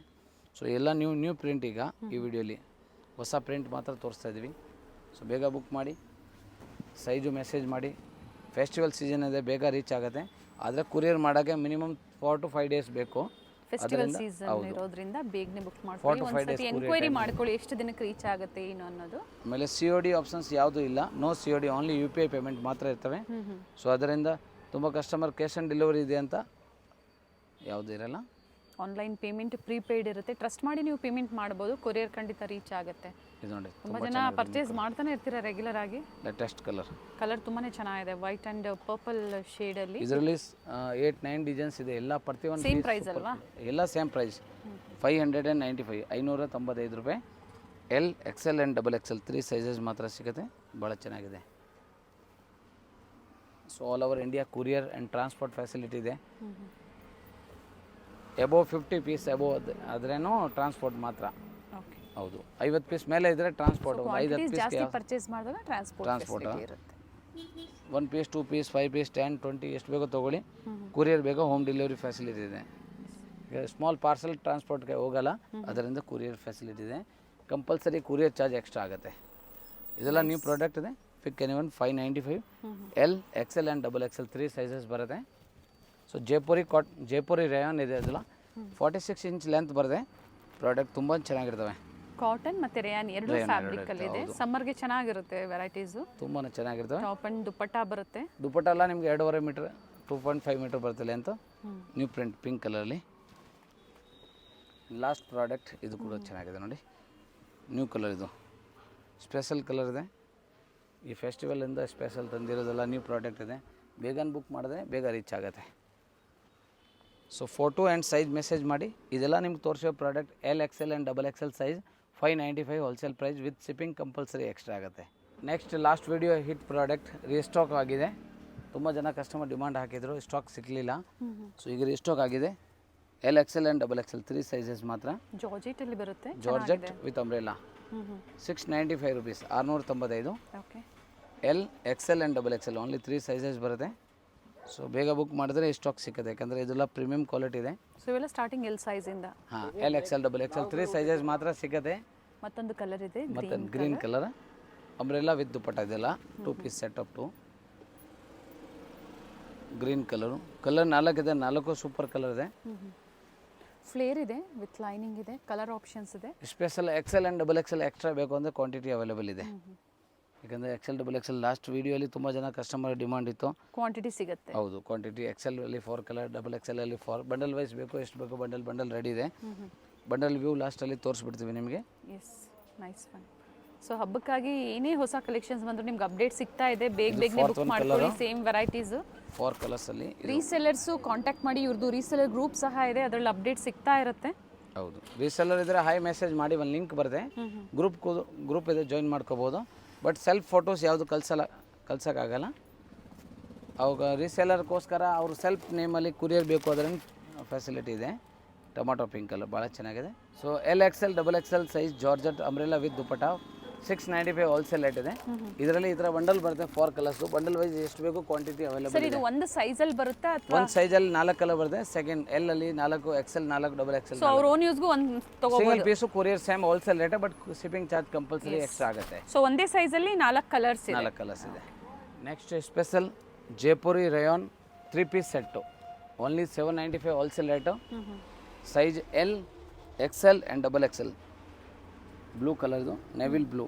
ಸೊ ಎಲ್ಲ ನ್ಯೂ ಪ್ರಿಂಟ್ ಈಗ ಈ ವಿಡಿಯೋಲಿ ಹೊಸ ಪ್ರಿಂಟ್ ಮಾತ್ರ ತೋರಿಸ್ತಾ ಇದ್ದೀವಿ. ಸೊ ಬೇಗ ಬುಕ್ ಮಾಡಿ, ಸೈಜು ಮೆಸೇಜ್ ಮಾಡಿ. ಫೆಸ್ಟಿವಲ್ ಸೀಸನ್ ಇದೆ, ಬೇಗ ರೀಚ್ ಆಗುತ್ತೆ. ಆದರೆ ಕೊರಿಯರ್ ಮಾಡೋಕ್ಕೆ ಮಿನಿಮಮ್ 4 to 5 days ಬೇಕು. ಫೆಸ್ಟಿವಲ್ ಸೀಸನ್ ಇರೋದ್ರಿಂದ ಬೇಗನೆ ಬುಕ್ ಮಾಡ್ಕೊಳ್ಳಿ. ಒಂದ್ಸತಿ ಎನ್ಕ್ವೈರಿ ಮಾಡ್ಕೊಳ್ಳಿ ಎಷ್ಟು ದಿನಕ್ಕೆ ರೀಚ್ ಆಗುತ್ತೆ ಏನು ಅನ್ನೋದು. ಆಮೇಲೆ COD ಆಪ್ಷನ್ಸ್ ಯಾವುದೂ ಇಲ್ಲ, no COD, only UPI payment ಮಾತ್ರ ಇರ್ತವೆ. ಸೊ ಅದರಿಂದ ತುಂಬ ಕಸ್ಟಮರ್ ಕ್ಯಾಶ್ ಆನ್ ಡೆಲಿವರಿ ಇದೆ ಅಂತ ಯಾವುದೂ ಇರಲ್ಲ. ಆನ್ಲೈನ್ ಪೇಮೆಂಟ್ ಪ್ರೀಪೇಯ್ಡ್ ಇರುತ್ತೆ, ಟ್ರಸ್ಟ್ ಮಾಡಿ ನೀವು ಪೇಮೆಂಟ್ ಮಾಡ್ಬೋದು. ಕೊರಿಯರ್ ಖಂಡಿತ ರೀಚ್ ಆಗುತ್ತೆ. ಇದು ನೋಡಿ ತುಂಬ ಜನ ಪರ್ಚೇಸ್ ಮಾಡ್ತಾನೆ ಇರ್ತೀರಾ ರೆಗ್ಯುಲರ್ ಆಗಿ. ಲೇಟೆಸ್ಟ್ ಕಲರ್ ತುಂಬಾ ಚೆನ್ನಾಗಿದೆ, ವೈಟ್ ಆ್ಯಂಡ್ ಪರ್ಪಲ್ ಶೇಡಲ್ಲಿ. ಇದರಲ್ಲಿ 8-9 ಡಿಸೈನ್ಸ್ ಇದೆ, ಎಲ್ಲ ಪ್ರತಿಯೊಂದು ಸೇಮ್ ಪ್ರೈಸ್ ಅಲ್ವಾ? ಎಲ್ಲ ಸೇಮ್ ಪ್ರೈಸ್, 595 595 ರೂಪಾಯಿ. L, XL and XXL 3 sizes ಮಾತ್ರ ಸಿಗುತ್ತೆ. ಭಾಳ ಚೆನ್ನಾಗಿದೆ. So all over India courier and transport facility ಇದೆ. ಎಬೋವ್ 50 ಪೀಸ್ ಆದ್ರೇನು ಟ್ರಾನ್ಸ್ಪೋರ್ಟ್ ಮಾತ್ರ. ಹೌದು, 50 ಪೀಸ್ ಮೇಲೆ ಇದ್ದರೆ ಟ್ರಾನ್ಸ್ಪೋರ್ಟ್. 5 ಜಾಸ್ತಿ ಪರ್ಚೇಸ್ ಮಾಡಿದಾಗ ಟ್ರಾನ್ಸ್ಪೋರ್ಟ್ ಇರುತ್ತೆ. 1 ಪೀಸ್ 2 ಪೀಸ್ 5 ಪೀಸ್ 10 20 ಎಷ್ಟು ಬೇಕೋ ತೊಗೊಳ್ಳಿ. ಕೊರಿಯರ್ ಬೇಕೋ ಹೋಮ್ ಡೆಲಿವರಿ ಫೆಸಿಲಿಟಿ ಇದೆ. ಸ್ಮಾಲ್ ಪಾರ್ಸಲ್ ಟ್ರಾನ್ಸ್ಪೋರ್ಟ್ಗೆ ಹೋಗಲ್ಲ, ಅದರಿಂದ ಕೊರಿಯರ್ ಫೆಸಿಲಿಟಿ ಇದೆ. ಕಂಪಲ್ಸರಿ ಕೊರಿಯರ್ ಚಾರ್ಜ್ ಎಕ್ಸ್ಟ್ರಾ ಆಗುತ್ತೆ. ಇದೆಲ್ಲ ನ್ಯೂ ಪ್ರಾಡಕ್ಟ್ ಇದೆ. Pick any one 595. L, XL and XXL 3 sizes ಬರುತ್ತೆ. ಸೊ ಜೈಪುರಿ ರೇಯಾನ್ ಇದೆ, ಅದೆಲ್ಲ 46 ಇಂಚ್ ಲೆಂತ್ ಬರುತ್ತೆ. ಪ್ರಾಡಕ್ಟ್ ತುಂಬ ಚೆನ್ನಾಗಿರ್ತವೆ. ಕಾಟನ್ ಮತ್ತು ರೇಯಾನ್ ಎರಡು ಫ್ಯಾಬ್ರಿಕ್ ಅಲ್ಲಿ ಇದೆ. ಸಮ್ಮರ್ಗೆ ಚೆನ್ನಾಗಿರುತ್ತೆ ವೆರೈಟೀಸು, ತುಂಬಾ ಚೆನ್ನಾಗಿರ್ತವೆ. ಟಾಪ್ ಅಂಡ್ ದುಪ್ಪಟ್ಟ ಬರುತ್ತೆ. ದುಪ್ಪಟ್ಟ ಎಲ್ಲ ನಿಮಗೆ 2.5 ಮೀಟರ್ 2.5 ಮೀಟರ್ ಬರುತ್ತೆ ಲೆಂತ್. ನ್ಯೂ ಪ್ರಿಂಟ್ ಪಿಂಕ್ ಕಲರಲ್ಲಿ. ಲಾಸ್ಟ್ ಪ್ರಾಡಕ್ಟ್ ಇದು ಕೂಡ ಚೆನ್ನಾಗಿದೆ ನೋಡಿ, ನ್ಯೂ ಕಲರ್. ಇದು ಸ್ಪೆಷಲ್ ಕಲರ್ ಇದೆ. ಈ ಫೆಸ್ಟಿವಲಿಂದ ಸ್ಪೆಷಲ್ ತಂದಿರೋದೆಲ್ಲ ನ್ಯೂ ಪ್ರಾಡಕ್ಟ್ ಇದೆ. ಬೇಗನೆ ಬುಕ್ ಮಾಡಿದ್ರೆ ಬೇಗ ರೀಚ್ ಆಗುತ್ತೆ. So photo and size message ಮಾಡಿ. ಇದೆಲ್ಲ ನಿಮ್ಗೆ ತೋರಿಸೋ product L, XL and XXL size, 595 wholesale price with shipping compulsory extra ಆಗುತ್ತೆ. Next last video hit product restock ಆಗಿದೆ. ತುಂಬ ಜನ ಕಸ್ಟಮರ್ ಡಿಮಾಂಡ್ ಹಾಕಿದ್ರು, ಸ್ಟಾಕ್ ಸಿಗಲಿಲ್ಲ. ಸೊ ಈಗ ರೀಸ್ಟಾಕ್ ಆಗಿದೆ. L, XL and XXL 3 sizes ಮಾತ್ರ. ಜಾರ್ಜೆಟಲ್ಲಿ ಬರುತ್ತೆ, georgette with umbrella. 695 rupees, 695. L, XL and XXL only 3 sizes ಬರುತ್ತೆ. ಸೊ ಬೇಗ ಬುಕ್ ಮಾಡಿದ್ರೆ ಸ್ಟಾಕ್ ಸಿಗುತ್ತೆ, ಯಾಕಂದರೆ ಇದೆಲ್ಲ ಪ್ರೀಮಿಯಂ ಕ್ವಾಲಿಟಿ ಇದೆ. ಸೊ ಇವೆಲ್ಲ ಸ್ಟಾರ್ಟಿಂಗ್ L ಸೈಜಿಂದ. ಹಾಂ, L, XL XXL 3 ಸೈಜಸ್ ಮಾತ್ರ ಸಿಗುತ್ತೆ. ಮತ್ತೊಂದು ಕಲರ್ ಇದೆ, ಮತ್ತು green colour umbrella with dupatta. ಇದೆಲ್ಲ 2 piece set up to green colour. Colour 4 ಇದೆ, 4 ಸೂಪರ್ ಕಲರ್ ಇದೆ. ಫ್ಲೇರ್ ಇದೆ, ವಿತ್ ಲೈನಿಂಗ್ ಇದೆ, ಕಲರ್ ಆಪ್ಷನ್ಸ್ ಇದೆ. Special XL and XXL extra ಬೇಕು ಅಂದರೆ ಕ್ವಾಂಟಿಟಿ ಅವೈಲೇಬಲ್ ಇದೆ. ಯಾಕಂದರೆ XL XXL ಲಾಸ್ಟ್ ವೀಡಿಯೋಲಿ ತುಂಬ ಜನ ಕಸ್ಟಮರ್ ಡಿಮಾಂಡ್ ಇತ್ತು. ಕ್ವಾಂಟಿಟಿ ಸಿಗುತ್ತೆ. ಹೌದು, ಕ್ವಾಂಟಿಟಿ XL ಅಲ್ಲಿ 4 ಕಲರ್, XXL ಅಲ್ಲಿ 4 ಬಂಡಲ್ ವೈಸ್ ಬೇಕು. ಎಷ್ಟು ಬೇಕು ಬಂಡಲ್ ರೆಡಿ ಇದೆ. ಬಂಡಲ್ ವ್ಯೂ ಲಾಸ್ಟಲ್ಲಿ ತೋರಿಸ್ಬಿಡ್ತೀವಿ ನಿಮಗೆ. Yes, nice one. ಸೊ ಹಬ್ಬಕ್ಕಾಗಿ ಏನೇ ಹೊಸ ಕಲೆಕ್ಷನ್ಸ್ ಬಂದರೂ ನಿಮ್ಗೆ ಅಪ್ಡೇಟ್ ಸಿಗ್ತಾ ಇದೆ. ಬೇಗನೆ ಬುಕ್ ಮಾಡ್ಕೊಳ್ಳಿ. Same varieties 4 ಕಲರ್ಸಲ್ಲಿ. ರೀಸೆಲ್ಲರ್ಸು ಕಾಂಟ್ಯಾಕ್ಟ್ ಮಾಡಿ, ಇವ್ರದ್ದು ರೀಸೆಲ್ಲರ್ ಗ್ರೂಪ್ ಸಹ ಇದೆ, ಅದರಲ್ಲಿ ಅಪ್ಡೇಟ್ ಸಿಗ್ತಾ ಇರುತ್ತೆ. ಹೌದು, ರೀಸೆಲ್ಲರ್ ಇದ್ದರೆ ಹೈ ಮೆಸೇಜ್ ಮಾಡಿ, ಒಂದು ಲಿಂಕ್ ಬರುತ್ತೆ. ಗ್ರೂಪ್ ಇದೆ, ಜಾಯಿನ್ ಮಾಡ್ಕೋಬೋದು. ಬಟ್ ಸೆಲ್ಫ್ ಫೋಟೋಸ್ ಯಾವುದು ಕಳ್ಸೋಕ್ಕಾಗಲ್ಲ. ಅವಾಗ ರೀಸೆಲ್ಲರ್ಗೋಸ್ಕರ ಅವರು ಸೆಲ್ಫ್ ನೇಮಲ್ಲಿ ಕೊರಿಯರ್ ಬೇಕು, ಅದರಿಂದ ಫೆಸಿಲಿಟಿ ಇದೆ. ಟೊಮಾಟೊ ಪಿಂಕ್ ಕಲರ್ ಭಾಳ ಚೆನ್ನಾಗಿದೆ. So L, XL XXL size georgette umbrella with dupatta, 695 wholesale rate ಇದೆ. ಇದರಲ್ಲಿ ಈ ಥರ ಬಂಡಲ್ ಬರುತ್ತೆ 4 ಕಲರ್ಸು. ಬಂಡಲ್ ವೈಸ್ ಎಷ್ಟು ಬೇಕು ಕ್ವಾಂಟಿಟಿ ಅವೈಲೇಬಲ್ ಇದೆ. ಇದು ಒಂದು ಸೈಜಲ್ಲಿ ಬರುತ್ತೆ ಅಥವಾ ಒಂದು ಸೈಜಲ್ಲಿ 4 ಕಲರ್ ಬರುತ್ತೆ. ಸೆಕೆಂಡ್ L ಅಲ್ಲಿ 4, XL 4, XXL. ಸೊ ಅವ್ರ ಓನ್ ಯೂಸ್ಗೂ ಒಂದು ತಗೋಬಹುದು. Single piece courier same wholesale rate, but shipping charge compulsory extra ಆಗುತ್ತೆ. ಸೊ ಒಂದೇ ಸೈಜಲ್ಲಿ 4 ಕಲರ್ಸ್ ಇದೆ. 4 ಕಲರ್ಸ್ ಇದೆ. Next special Jaipuri rayon 3 piece set, only 795 wholesale rate. Size L, XL and XXL. Blue ಕಲರ್ದು, ನೆವಿಲ್ ಬ್ಲೂ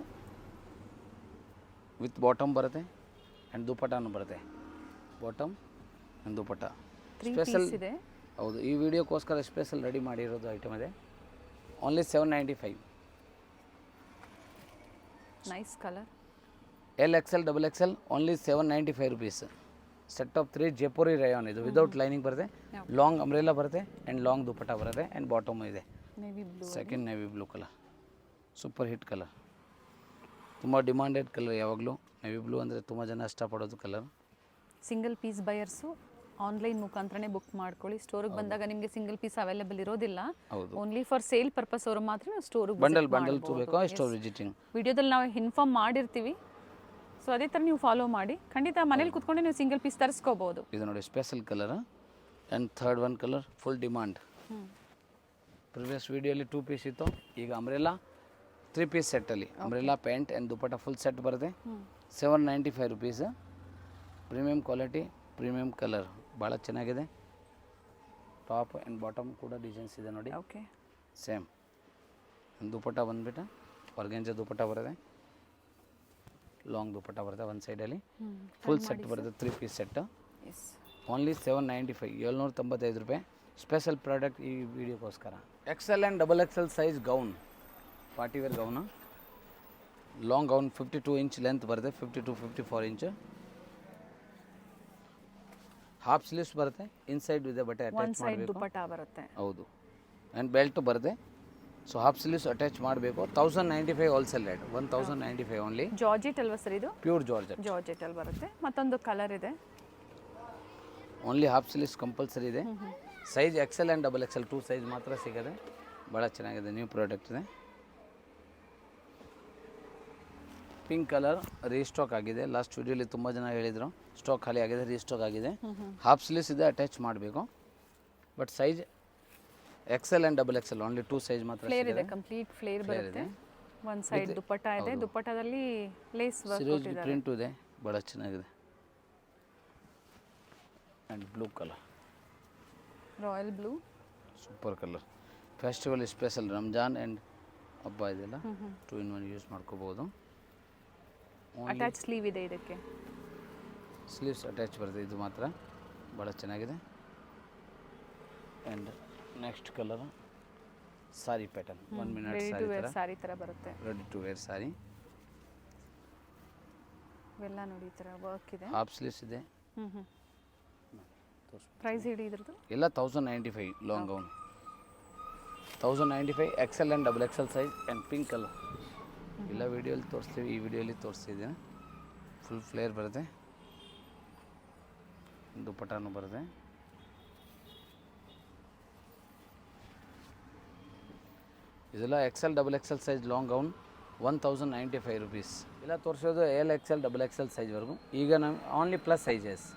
ವಿತ್ ಬಾಟಮ್ ಬರುತ್ತೆ and ದುಪ್ಪಟ್ಟನೂ ಬರುತ್ತೆ. Bottom and dupatta special ಇದೆ. ಹೌದು, ಈ ವಿಡಿಯೋಕ್ಕೋಸ್ಕರ ಸ್ಪೆಷಲ್ ರೆಡಿ ಮಾಡಿರೋದು ಐಟಮ್ ಇದೆ. Only 795. Nice colour. L, XL XXL only 795 rupees. Set of 3 Jaipuri rayon. ಇದು ವಿದೌಟ್ ಲೈನಿಂಗ್ ಬರುತ್ತೆ, ಲಾಂಗ್ ಅಂಬ್ರೆಲಾ ಬರುತ್ತೆ ಆ್ಯಂಡ್ ಲಾಂಗ್ ದುಪ್ಪಟ್ಟ ಬರುತ್ತೆ ಆ್ಯಂಡ್ ಬಾಟಮ್ ಇದೆ. Second navy blue colour, super hit colour, ತುಂಬ ಡಿಮಾಂಡೆಡ್ ಕಲರ್. ಯಾವಾಗಲೂ navy blue ಅಂದರೆ ತುಂಬ ಜನ ಇಷ್ಟಪಡೋದು colour. Single piece buyers online ಮುಖಾಂತರನೇ ಬುಕ್ ಮಾಡ್ಕೊಳ್ಳಿ. ಸ್ಟೋರಿಗೆ ಬಂದಾಗ ನಿಮಗೆ ಸಿಂಗಲ್ ಪೀಸ್ ಅವೈಲೇಬಲ್ ಇರೋದಿಲ್ಲ. ಓನ್ಲಿ ಫಾರ್ ಸೇಲ್ ಪರ್ಪಸ್ ಅವರು ಮಾತ್ರ ಸ್ಟೋರಿಗೆ ಬಂಡಲ್ ತಗೋಬೇಕು. ಸ್ಟೋರ್ ವಿಸಿಟಿಂಗ್ ವಿಡಿಯೋದಲ್ಲಿ ನಾವು ಇನ್ಫಾರ್ಮ್ ಮಾಡಿರ್ತೀವಿ. ಸೊ ಅದೇ ಥರ ನೀವು ಫಾಲೋ ಮಾಡಿ. ಖಂಡಿತ ಮನೇಲಿ ಕೂತ್ಕೊಂಡೆ ನೀವು ಸಿಂಗಲ್ ಪೀಸ್ ತರಿಸ್ಕೋಬಹುದು. ಇದು ನೋಡಿ special colour, and third one colour full demand. Previous ವೀಡಿಯೋಲಿ 2 ಪೀಸ್ ಇತ್ತು, ಈಗ ಅಂಬ್ರೆಲಾ 3 ಪೀಸ್ ಸೆಟ್ಟಲ್ಲಿ umbrella pant and dupatta full set ಬರುತ್ತೆ. 795 rupees. Premium quality, premium colour, ಭಾಳ ಚೆನ್ನಾಗಿದೆ. ಟಾಪ್ ಆ್ಯಂಡ್ ಬಾಟಮ್ ಕೂಡ ಡಿಸೈನ್ಸ್ ಇದೆ ನೋಡಿ. Okay, same. ದುಪಟ್ಟ ಬಂದುಬಿಟ್ಟು ಆರ್ಗೆಂಜಾ ದುಪಟ್ಟ ಬರುತ್ತೆ, ಲಾಂಗ್ ದುಪಟ್ಟ ಬರುತ್ತೆ ಒಂದು ಸೈಡಲ್ಲಿ. ಫುಲ್ ಸೆಟ್ ಬರುತ್ತೆ, 3 ಪೀಸ್ ಸೆಟ್. ಓನ್ಲಿ 795, 795 ರೂಪಾಯಿ. ಸ್ಪೆಷಲ್ ಪ್ರಾಡಕ್ಟ್ ಈ ವಿಡಿಯೋಕ್ಕೋಸ್ಕರ. XL and XXL size gown, partywear gown, long gown 52 inch length ಬರುತ್ತೆ, 52-54 ಇಂಚ್. ಹಾಫ್ ಸ್ಲೀವ್ಸ್ ಬರುತ್ತೆ, ಇನ್ಸೈಡ್ ಇದೆ ಬಟ್ಟೆ ಅಟ್ಯಾಚ್ ಮಾಡಬೇಕು. ದುಪಟ್ಟ ಬರುತ್ತೆ. ಹೌದು, ಆ್ಯಂಡ್ ಬೆಲ್ಟ್ ಬರುತ್ತೆ. ಸೊ ಹಾಫ್ ಸ್ಲೀವ್ಸ್ ಅಟ್ಯಾಚ್ ಮಾಡಬೇಕು. 1095 ಹೋಲ್ಸೇಲ್ ರೇಟ್, 1095 ಓನ್ಲಿ. ಜಾರ್ಜೆಟ್ ಅಲ್ವಾ ಸರ್ ಇದು? Pure georgette. ಜಾರ್ಜೆಟ್ ಅಲ್ಲಿ ಬರುತ್ತೆ. ಮತ್ತೊಂದು ಕಲರ್ ಇದೆ. ಓನ್ಲಿ ಹಾಫ್ ಸ್ಲೀವ್ಸ್ ಕಂಪಲ್ಸರಿ ಇದೆ. Size XL and XXL 2 size ಮಾತ್ರ ಸಿಗುತ್ತೆ. ಭಾಳ ಚೆನ್ನಾಗಿದೆ, ನ್ಯೂ ಪ್ರಾಡಕ್ಟ್ ಇದೆ. ಪಿಂಕ್ ಕಲರ್ ರೀಸ್ಟಾಕ್ ಆಗಿದೆ. ಲಾಸ್ಟ್ ವಿಡಿಯೋಲಿ ತುಂಬ ಜನ ಹೇಳಿದರು ಸ್ಟಾಕ್ ಖಾಲಿ ಆಗಿದೆ, ರೀಸ್ಟಾಕ್ ಆಗಿದೆ. ಹಾಫ್ ಸ್ಲೀವ್ಸ್ ಇದೆ, ಅಟ್ಯಾಚ್ ಮಾಡಬೇಕು. But size XL and XXL only 2 size ಮಾತ್ರ ಫ್ಲೇರ್ ಇದೆ, ಕಂಪ್ಲೀಟ್ ಫ್ಲೇರ್ ಬರುತ್ತೆ. ಒಂದು ಸೈಡ್ ದುಪಟ್ಟ ಇದೆ, ದುಪಟ್ಟದಲ್ಲಿ ಲೇಸ್ ವರ್ಕ್ ಕೊಟ್ಟಿದ್ದಾರೆ. ಪ್ರಿಂಟ್ ಇದೆ, ಭಾಳ ಚೆನ್ನಾಗಿದೆ. And blue colour, royal blue, super colour. Festival special Ramzan and ಹಬ್ಬ ಇದೆಲ್ಲ 2 in 1 ಯೂಸ್ ಮಾಡ್ಕೋಬೋದು. ಅಟ್ಯಾಚ್ ಸ್ಲೀವ್ ಇದೆ ಇದಕ್ಕೆ. ಸ್ಲೀವ್ಸ್ ಅಟ್ಯಾಚ್ ಬರುತ್ತೆ, ಇದು ಮಾತ್ರ ಭಾಳ ಚೆನ್ನಾಗಿದೆ. And next colour sari pattern, 1 minute sari ಥರ ಬರುತ್ತೆ. Ready to wear sari. ಇವೆಲ್ಲ ನೋಡಿ ಈ ಥರ ವರ್ಕ್ ಇದೆ. ಹಾಫ್ ಸ್ಲೀವ್ಸ್ ಇದೆ. ಪ್ರೈಸ್ ಹೇಳಿ ಇದ್ರದ್ದು? ಎಲ್ಲ 1095 long gown, 1095 XL and XXL size. And pink colour ಎಲ್ಲ ವೀಡಿಯೋಲಿ ತೋರಿಸ್ತೀವಿ, ಈ ವಿಡಿಯೋಲಿ ತೋರಿಸ್ತಿದ್ದೀನಿ. ಫುಲ್ ಫ್ಲೇರ್ ಬರುತ್ತೆ, ದುಪಟ್ಟಾನು ಬರುತ್ತೆ. ಇದೆಲ್ಲ XL XXL size long gown, 1095 rupees. ಎಲ್ಲ ತೋರಿಸೋದು LXL XXL ಸೈಜ್ವರೆಗೂ. ಈಗ ನಾವು only plus sizes.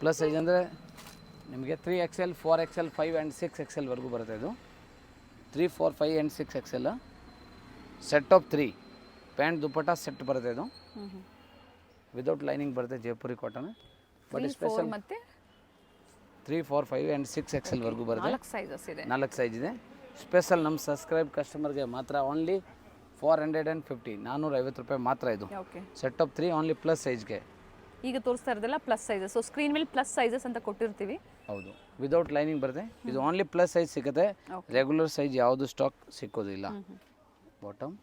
Plus size ಅಂದರೆ ನಿಮಗೆ 3XL 4XL 5 ಆ್ಯಂಡ್ 6XL ವರೆಗೂ ಬರುತ್ತೆ. ಇದು 3, 4, 5 and 6XL set of 3 pant dupatta set ಬರುತ್ತೆ. ಇದು ವಿದೌಟ್ ಲೈನಿಂಗ್ ಬರುತ್ತೆ, ಜೈಪುರಿ ಕಾಟನ್. ಬಟ್ ಸ್ಪೆಷಲ್ ಮತ್ತೆ 3, 4, 5 ಆ್ಯಂಡ್ 6XL ವರೆಗೂ ಬರುತ್ತೆ. 4 ಸೈಜಸ್ ಇದೆ. 4 ಸೈಜ್ ಇದೆ. ಸ್ಪೆಷಲ್ ನಮ್ಮ ಸಬ್ಸ್ಕ್ರೈಬ್ ಕಸ್ಟಮರ್ಗೆ ಮಾತ್ರ ಓನ್ಲಿ 450, 450 ರೂಪಾಯಿ ಮಾತ್ರ. ಇದು ಸೆಟ್ ಆಫ್ 3 ಓನ್ಲಿ ಪ್ಲಸ್ ಸೈಜ್ಗೆ. ಈಗ ತೋರಿಸ್ತಾ ಇರೋದೆಲ್ಲ ಪ್ಲಸ್ ಸೈಜಸ್. ಸೊ ಸ್ಕ್ರೀನ್ ಮೇಲೆ ಪ್ಲಸ್ ಸೈಜಸ್ ಅಂತ ಕೊಟ್ಟಿರ್ತೀವಿ. ಹೌದು, ವಿದೌಟ್ ಲೈನಿಂಗ್ ಬರುತ್ತೆ. ಇದು ಓನ್ಲಿ ಪ್ಲಸ್ ಸೈಜ್ ಸಿಗುತ್ತೆ, ರೆಗ್ಯುಲರ್ ಸೈಜ್ ಯಾವುದು ಸ್ಟಾಕ್ ಸಿಕ್ಕೋದಿಲ್ಲ. ಬಾಟಮ್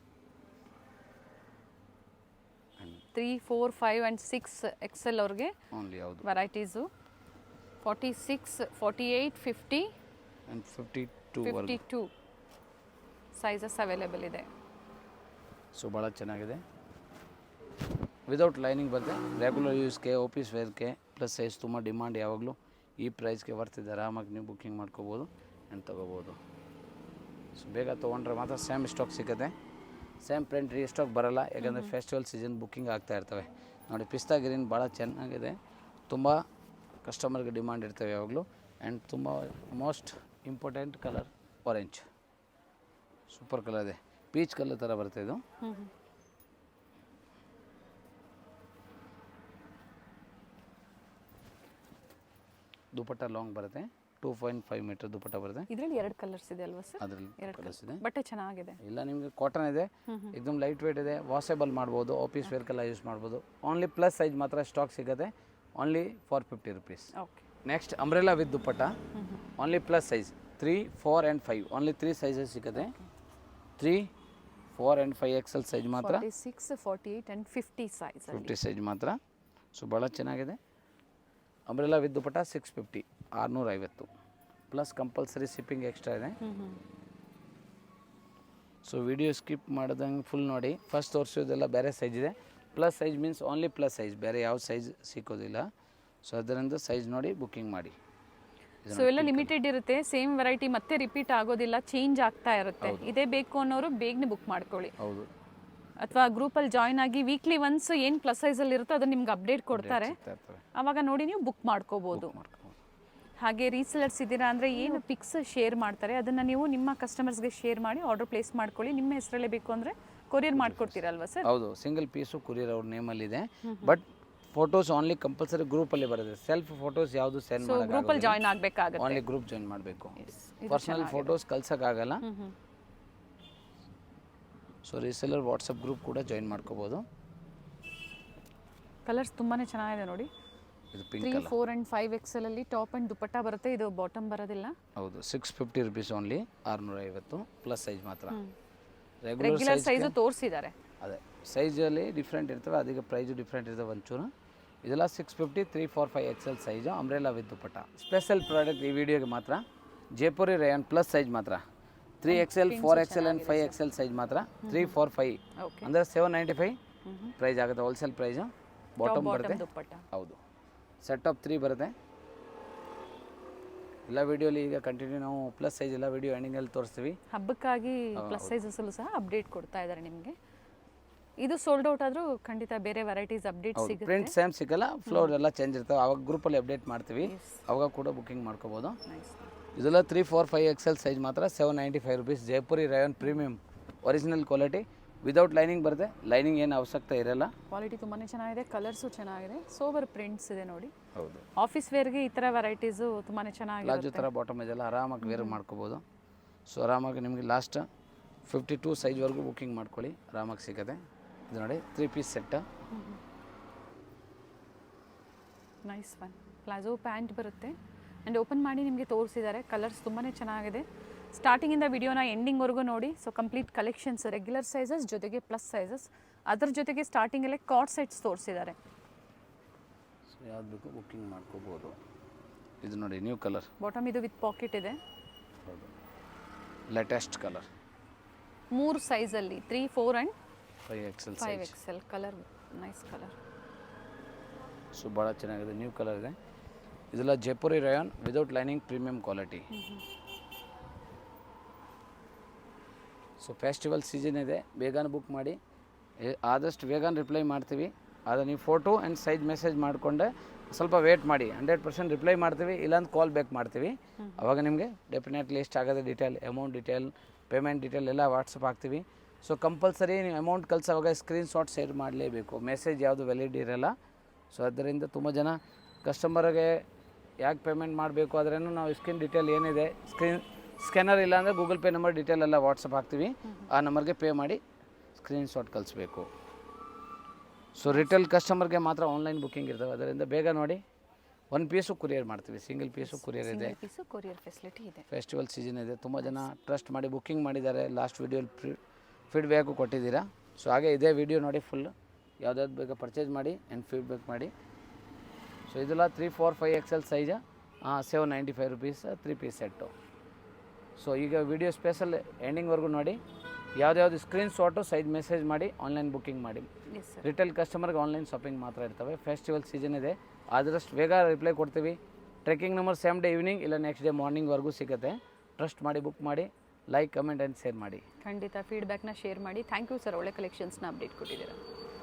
3, 4, 5 ಆ್ಯಂಡ್ 6XL ಅವ್ರಿಗೆ ಓನ್ಲಿ ಯಾವುದು ವೆರೈಟೀಸು 46, 48, 50 ಆ್ಯಂಡ್ 52 ಸೈಜಸ್ ಅವೈಲೇಬಲ್ ಇದೆ. ಸೊ ಭಾಳ ಚೆನ್ನಾಗಿದೆ. ವಿದೌಟ್ ಲೈನಿಂಗ್ ಬರುತ್ತೆ, ರೆಗ್ಯುಲರ್ ಯೂಸ್ಗೆ, ಆಫೀಸ್ ವೇರ್ಗೆ. ಪ್ಲಸ್ ಸೈಜ್ ತುಂಬ ಡಿಮಾಂಡ್ ಯಾವಾಗಲೂ. ಈ ಪ್ರೈಸ್ಗೆ ಬರ್ತಿದೆ, ಆರಾಮಾಗಿ ನೀವು ಬುಕ್ಕಿಂಗ್ ಮಾಡ್ಕೋಬೋದು ಆ್ಯಂಡ್ ತೊಗೋಬೋದು. ಸೊ ಬೇಗ ತೊಗೊಂಡ್ರೆ ಮಾತ್ರ ಸೇಮ್ ಸ್ಟಾಕ್ ಸಿಗುತ್ತೆ. ಸೇಮ್ ಪ್ರಿಂಟ್ ರೀಸ್ಟಾಕ್ ಬರೋಲ್ಲ, ಯಾಕಂದರೆ ಫೆಸ್ಟಿವಲ್ ಸೀಸನ್ ಬುಕ್ಕಿಂಗ್ ಆಗ್ತಾ ಇರ್ತವೆ ನೋಡಿ. ಪಿಸ್ತಾ ಗ್ರೀನ್ ಭಾಳ ಚೆನ್ನಾಗಿದೆ, ತುಂಬ ಕಸ್ಟಮರ್ಗೆ ಡಿಮಾಂಡ್ ಇರ್ತವೆ ಯಾವಾಗಲೂ. ಆ್ಯಂಡ್ ತುಂಬ most important colour orange, super colour ಇದೆ, ಪೀಚ್ ಕಲರ್ ಥರ ಬರುತ್ತೆ ಇದು. ದುಪಟ್ಟ ಲಾಂಗ್ ಬರುತ್ತೆ, 2.5 ಮೀಟರ್ ದುಪಟ್ಟ ಬರುತ್ತೆ. ಇದರಲ್ಲಿ 2 ಕಲರ್ಸ್ ಇದೆ ಅಲ್ವಾ ಸರ್? ಅದರಲ್ಲಿ 2 ಕಲರ್ಸ್ ಇದೆ. ಬಟ್ಟೆ ಚೆನ್ನಾಗಿದೆ. ಇಲ್ಲ, ನಿಮಗೆ ಕಾಟನ್ ಇದೆ, एकदम ಲೈಟ್ ವೇಟ್ ಇದೆ, ವಾಷೇಬಲ್ ಮಾಡ್ಬೋದು, ಆಫೀಸ್ ವೇರ್ಗೆಲ್ಲ ಯೂಸ್ ಮಾಡ್ಬೋದು. ಓನ್ಲಿ ಪ್ಲಸ್ ಸೈಜ್ ಮಾತ್ರ ಸ್ಟಾಕ್ ಸಿಗುತ್ತೆ, only 450 rupees. Okay, next umbrella with dupatta, only plus size 3, 4 and 5 only 3 sizes ಸಿಗುತ್ತೆ. 3, 4 ಆ್ಯಂಡ್ 5XL ಸೈಜ್ ಮಾತ್ರ, 46, 48 ಆ್ಯಂಡ್ 50 ಸೈಜ್ 50 ಸೈಜ್ ಮಾತ್ರ. ಸೊ ಭಾಳ ಚೆನ್ನಾಗಿದೆ. Umbrella with dupatta 650, 650 plus compulsory shipping extra ಇದೆ. So video skip ಮಾಡ್ದಂಗೆ full ನೋಡಿ. ಫಸ್ಟ್ ತೋರಿಸೋದೆಲ್ಲ ಬೇರೆ ಸೈಜ್ ಇದೆ. Plus size means only plus size, ಬೇರೆ ಯಾವ ಸೈಜ್ ಸಿಕ್ಕೋದಿಲ್ಲ. ಸೊ ಅದರಿಂದ ಸೈಜ್ ನೋಡಿ ಬುಕ್ಕಿಂಗ್ ಮಾಡಿ. ಸೊ ಎಲ್ಲ ಲಿಮಿಟೆಡ್ ಇರುತ್ತೆ, ಸೇಮ್ ವೆರೈಟಿ ಮತ್ತೆ ರಿಪೀಟ್ ಆಗೋದಿಲ್ಲ, ಚೇಂಜ್ ಆಗ್ತಾ ಇರುತ್ತೆ. ಇದೇ ಬೇಕು ಅನ್ನೋರು ಬೇಗನೆ ಬುಕ್ ಮಾಡ್ಕೊಳ್ಳಿ. ಹೌದು, ಅಥವಾ ಗ್ರೂಪಲ್ಲಿ ಜಾಯ್ನ್ ಆಗಿ ವೀಕ್ಲಿ ಒನ್ಸ್ ಏನು ಪ್ಲಸ್ ಸೈಜಲ್ಲಿ ಇರುತ್ತೋ ಅದನ್ನು ನಿಮ್ಗೆ ಅಪ್ಡೇಟ್ ಕೊಡ್ತಾರೆ, ಆವಾಗ ನೋಡಿ ನೀವು ಬುಕ್ ಮಾಡ್ಕೋಬೋದು. ಹಾಗೆ ರೀಸೆಲರ್ಸ್ ಇದ್ದೀರಾ ಅಂದರೆ ಏನು ಪಿಕ್ಸ್ ಶೇರ್ ಮಾಡ್ತಾರೆ ಅದನ್ನು ನೀವು ನಿಮ್ಮ ಕಸ್ಟಮರ್ಸ್ಗೆ ಶೇರ್ ಮಾಡಿ ಆರ್ಡರ್ ಪ್ಲೇಸ್ ಮಾಡ್ಕೊಳ್ಳಿ. ನಿಮ್ಮ ಹೆಸರಲ್ಲೇ ಬೇಕು ಅಂದರೆ ಕೊರಿಯರ್ ಮಾಡ್ಕೊಡ್ತೀರಲ್ವಾ ಸರ್? ಹೌದು, ಸಿಂಗಲ್ ಪೀಸು ಕೊರಿಯರ್ ಅವ್ರ ನೇಮಲ್ಲಿದೆ. ಬಟ್ ಫೋಟೋಸ್ ಓನ್ಲಿ ಕಂಪಲ್ಸರಿ ಗ್ರೂಪಲ್ಲಿ ಬರುತ್ತೆ. ಸೆಲ್ಫ್ ಫೋಟೋಸ್ ಯಾವುದು ಸೆಂಡ್ ಸೊ ಗ್ರೂಪಲ್ಲಿ ಜಾಯ್ನ್ ಆಗಬೇಕಾಗುತ್ತೆ. ಓನ್ಲಿ ಗ್ರೂಪ್ ಜಾಯಿನ್ ಮಾಡಬೇಕು. ಪರ್ಸನಲ್ ಫೋಟೋಸ್ ಕಳ್ಸೋಕ್ಕಾಗಲ್ಲ. ಸೊ ರೀಸೆಲ್ಲರ್ ವಾಟ್ಸಪ್ ಗ್ರೂಪ್ ಕೂಡ ಜಾಯಿನ್ ಮಾಡ್ಕೋಬೋದು. ಕಲರ್ಸ್ ತುಂಬಾ ಚೆನ್ನಾಗಿದೆ ನೋಡಿ. ಇದು ಪಿಂಕ್ 3, 4 ಆ್ಯಂಡ್ 5 XL ಅಲ್ಲಿ ಟಾಪ್ ಆ್ಯಂಡ್ ದುಪಟ್ಟ ಬರುತ್ತೆ. ಇದು ಬಾಟಮ್ ಬರೋದಿಲ್ಲ. ಹೌದು, 650 ರುಪೀಸ್ ಓನ್ಲಿ, 650 ಪ್ಲಸ್ ಸೈಜ್ ಮಾತ್ರ. ರೆಗ್ಯುಲರ್ ಸೈಜು ತೋರಿಸಿದ್ದಾರೆ. ಅದೇ ಸೈಜಲ್ಲಿ ಡಿಫ್ರೆಂಟ್ ಇರ್ತವೆ, ಅದಕ್ಕೆ ಪ್ರೈಸು ಡಿಫ್ರೆಂಟ್ ಇರ್ತವೆ ಒಂಚೂರು. ಇದೆಲ್ಲ 650, 3, 4, 5 XL size, umbrella with dupatta. Special product ಈ ವಿಡಿಯೋಗೆ ಮಾತ್ರ. ಜೈಪುರಿ ರೇಯಾನ್ ಪ್ಲಸ್ ಸೈಜ್ ಮಾತ್ರ 3XL, 4XL and 5XL size ಮಾತ್ರ. 3, 4, 5 ಅಂದರೆ 795 ಪ್ರೈಸ್ ಆಗುತ್ತೆ, ಹೋಲ್ಸೇಲ್ ಪ್ರೈಸು. ಬಾಟಮ್ ಬರುತ್ತೆ. ದುಪಟ್ಟ ಹೌದು, ಸೆಟ್ ಆಫ್ 3 ಬರುತ್ತೆ. ಎಲ್ಲ ವಿಡಿಯೋಲಿ ಈಗ ಕಂಟಿನ್ಯೂ ನಾವು ಪ್ಲಸ್ ಸೈಜ್ ಎಲ್ಲ ವಿಡಿಯೋ ಎಂಡಿಂಗಲ್ಲಿ ತೋರಿಸ್ತೀವಿ. ಹಬ್ಬಕ್ಕಾಗಿ ಪ್ಲಸ್ ಸೈಜಸಲ್ಲೂ ಸಹ ಅಪ್ಡೇಟ್ ಕೊಡ್ತಾ ಇದ್ದಾರೆ ನಿಮಗೆ. ಇದು ಸೋಲ್ಡ್ ಔಟ್ ಆದರೂ ಖಂಡಿತ ಬೇರೆ ವೆರೈಟೀಸ್ ಅಪ್ಡೇಟ್ ಸಿಗುತ್ತೆ. ಪ್ರಿಂಟ್ ಸೇಮ್ ಸಿಗಲ್ಲ, ಫ್ಲೋರ್ ಎಲ್ಲ ಚೇಂಜ್ ಇರ್ತವೆ. ಅವಾಗ ಗ್ರೂಪಲ್ಲಿ ಅಪ್ಡೇಟ್ ಮಾಡ್ತೀವಿ, ಅವಾಗ ಕೂಡ ಬುಕ್ಕಿಂಗ್ ಮಾಡ್ಕೋಬೋದು. ಇದೆಲ್ಲ 3, 4, 5 XL ಸೈಜ್ ಮಾತ್ರ 795 rupees. Jaipuri rayon premium original quality, without lining ಬರುತ್ತೆ. ಲೈನಿಂಗ್ ಏನು ಅವಶ್ಯಕತೆ ಇರಲ್ಲ. ಕ್ವಾಲಿಟಿ ತುಂಬಾ ಚೆನ್ನಾಗಿದೆ, ಕಲರ್ಸು ಚೆನ್ನಾಗಿದೆ, ಸೋಬರ್ ಪ್ರಿಂಟ್ಸ್ ಇದೆ ನೋಡಿ. ಹೌದು, ಆಫೀಸ್ ವೇರ್ಗೆ ಈ ಥರ ವೆರೈಟೀಸು ತುಂಬಾ ಚೆನ್ನಾಗಿದೆ. ಪ್ಲಾಜೋ ಥರ ಬಾಟಮ್ ಇದೆಲ್ಲ ಆರಾಮಾಗಿ ವೇರ್ ಮಾಡ್ಕೋಬೋದು. ಸೊ ಆರಾಮಾಗಿ ನಿಮಗೆ ಲಾಸ್ಟ್ 52 ಸೈಜ್ವರೆಗೂ ಬುಕ್ಕಿಂಗ್ ಮಾಡ್ಕೊಳ್ಳಿ, ಆರಾಮಾಗಿ ಸಿಗುತ್ತೆ. ಇದು ನೋಡಿ 3 piece set. Nice one. Palazzo pant ಬರುತ್ತೆ ಆ್ಯಂಡ್ ಓಪನ್ ಮಾಡಿ ನಿಮಗೆ ತೋರಿಸಿದ್ದಾರೆ. ಕಲರ್ಸ್ ತುಂಬಾ ಚೆನ್ನಾಗಿದೆ. ಸ್ಟಾರ್ಟಿಂಗಿಂದ ವಿಡಿಯೋನ ಎಂಡಿಂಗ್ವರೆಗೂ ನೋಡಿ. So complete collections, regular sizes ಜೊತೆಗೆ ಪ್ಲಸ್ ಸೈಜಸ್, ಅದರ ಜೊತೆಗೆ ಸ್ಟಾರ್ಟಿಂಗಲ್ಲೇ ಕಾರ್ಡ್ ಸೆಟ್ಸ್ ತೋರಿಸಿದ್ದಾರೆ. ಸೊ ಯಾವ್ದು ಬೇಕು ಬುಕ್ಕಿಂಗ್ ಮಾಡ್ಕೋಬೋದು. ಇದು ನೋಡಿ ನ್ಯೂ ಕಲರ್ ಬಾಟಮ್, ಇದು ವಿತ್ ಪಾಕೆಟ್ ಇದೆ. ಹೌದು, ಲೇಟೆಸ್ಟ್ ಕಲರ್. 3 ಸೈಜಲ್ಲಿ 3, 4 and 5 XL colour. Nice colour. So ಭಾಳ ಚೆನ್ನಾಗಿದೆ, ನ್ಯೂ ಕಲರ್ ಇದೆ. ಇದೆಲ್ಲ Jaipuri rayon without lining premium quality. So festival season ಇದೆ, ಬೇಗನೆ ಬುಕ್ ಮಾಡಿ. ಆದಷ್ಟು ಬೇಗನೆ ರಿಪ್ಲೈ ಮಾಡ್ತೀವಿ. ಆದರೆ ನೀವು ಫೋಟೋ ಆ್ಯಂಡ್ ಸೈಜ್ ಮೆಸೇಜ್ ಮಾಡಿಕೊಂಡೆ ಸ್ವಲ್ಪ ವೇಟ್ ಮಾಡಿ. 100% ರಿಪ್ಲೈ ಮಾಡ್ತೀವಿ, ಇಲ್ಲಾಂದ್ರೆ ಕಾಲ್ ಬ್ಯಾಕ್ ಮಾಡ್ತೀವಿ. ಅವಾಗ ನಿಮಗೆ ಡೆಫಿನೆಟ್ಲಿ ಎಷ್ಟಾಗೋದು detail, amount detail, payment detail ಎಲ್ಲ ವಾಟ್ಸಪ್ ಹಾಕ್ತೀವಿ. ಸೊ ಕಂಪಲ್ಸರಿ ನೀವು ಅಮೌಂಟ್ ಕಳ್ಸೋವಾಗ ಸ್ಕ್ರೀನ್ಶಾಟ್ ಶೇರ್ ಮಾಡಲೇಬೇಕು, ಮೆಸೇಜ್ ಯಾವುದು ವ್ಯಾಲಿಡ್ ಇರೋಲ್ಲ. ಸೊ ಅದರಿಂದ ತುಂಬ ಜನ ಕಸ್ಟಮರ್ಗೆ ಯಾಕೆ ಪೇಮೆಂಟ್ ಮಾಡಬೇಕು ಆದ್ರೂ ನಾವು ಸ್ಕ್ರೀನ್ ಡೀಟೇಲ್ ಏನಿದೆ, ಸ್ಕ್ಯಾನರ್ ಇಲ್ಲ ಅಂದರೆ ಗೂಗಲ್ ಪೇ ನಂಬರ್ ಡೀಟೇಲ್ ಎಲ್ಲ ವಾಟ್ಸಪ್ ಹಾಕ್ತೀವಿ. ಆ ನಂಬರ್ಗೆ ಪೇ ಮಾಡಿ ಸ್ಕ್ರೀನ್ಶಾಟ್ ಕಳಿಸ್ಬೇಕು. ಸೊ ರಿಟೇಲ್ ಕಸ್ಟಮರ್ಗೆ ಮಾತ್ರ ಆನ್ಲೈನ್ ಬುಕ್ಕಿಂಗ್ ಇರ್ತವೆ, ಅದರಿಂದ ಬೇಗ ನೋಡಿ. 1 ಪೀಸು ಕೊರಿಯರ್ ಮಾಡ್ತೀವಿ, ಸಿಂಗಲ್ ಪೀಸು ಕೊರಿಯರ್ ಇದೆ. ಕೊರಿಯರ್ ಫೆಸಿಲಿಟಿ ಇದೆ. ಫೆಸ್ಟಿವಲ್ ಸೀಸನ್ ಇದೆ, ತುಂಬ ಜನ ಟ್ರಸ್ಟ್ ಮಾಡಿ ಬುಕ್ಕಿಂಗ್ ಮಾಡಿದ್ದಾರೆ. ಲಾಸ್ಟ್ ವೀಡಿಯೋಲಿ ಫೀಡ್ಬ್ಯಾಕು ಕೊಟ್ಟಿದ್ದೀರಾ. ಸೊ ಹಾಗೆ ಇದೇ ವಿಡಿಯೋ ನೋಡಿ ಫುಲ್, ಯಾವುದಾದ್ರು ಬೇಗ ಪರ್ಚೇಸ್ ಮಾಡಿ ಆ್ಯಂಡ್ ಫೀಡ್ಬ್ಯಾಕ್ ಮಾಡಿ. ಸೊ ಇದೆಲ್ಲ 3, 4, 5 XL ಸೈಜ 795 rupees 3 piece set. So ಈಗ ವಿಡಿಯೋ ಸ್ಪೆಷಲ್ ಎಂಡಿಂಗ್ವರೆಗೂ ನೋಡಿ. ಯಾವುದ್ಯಾವುದು ಸ್ಕ್ರೀನ್ಶಾಟು ಸೈಜ್ ಮೆಸೇಜ್ ಮಾಡಿ ಆನ್ಲೈನ್ ಬುಕ್ಕಿಂಗ್ ಮಾಡಿ. ರಿಟೇಲ್ ಕಸ್ಟಮರ್ಗೆ ಆನ್ಲೈನ್ ಶಾಪಿಂಗ್ ಮಾತ್ರ ಇರ್ತವೆ. ಫೆಸ್ಟಿವಲ್ ಸೀಸನ್ ಇದೆ, ಆದಷ್ಟು ಬೇಗ ರಿಪ್ಲೈ ಕೊಡ್ತೀವಿ. Trekking number same day evening ಇಲ್ಲ ನೆಕ್ಸ್ಟ್ ಡೇ ಮಾರ್ನಿಂಗ್ವರೆಗೂ ಸಿಗುತ್ತೆ. ಟ್ರಸ್ಟ್ ಮಾಡಿ ಬುಕ್ ಮಾಡಿ, ಲೈಕ್, ಕಮೆಂಟ್ ಆ್ಯಂಡ್ ಶೇರ್ ಮಾಡಿ. ಖಂಡಿತ ಫೀಡ್ಬ್ಯಾಕ್ನ ಶೇರ್ ಮಾಡಿ. ಥ್ಯಾಂಕ್ ಯು ಸರ್, ಒಳ್ಳೆ ಕಲೆಕ್ಷನ್ಸ್ನ ಅಪ್ಡೇಟ್ ಕೊಟ್ಟಿದ್ದೀರಾ.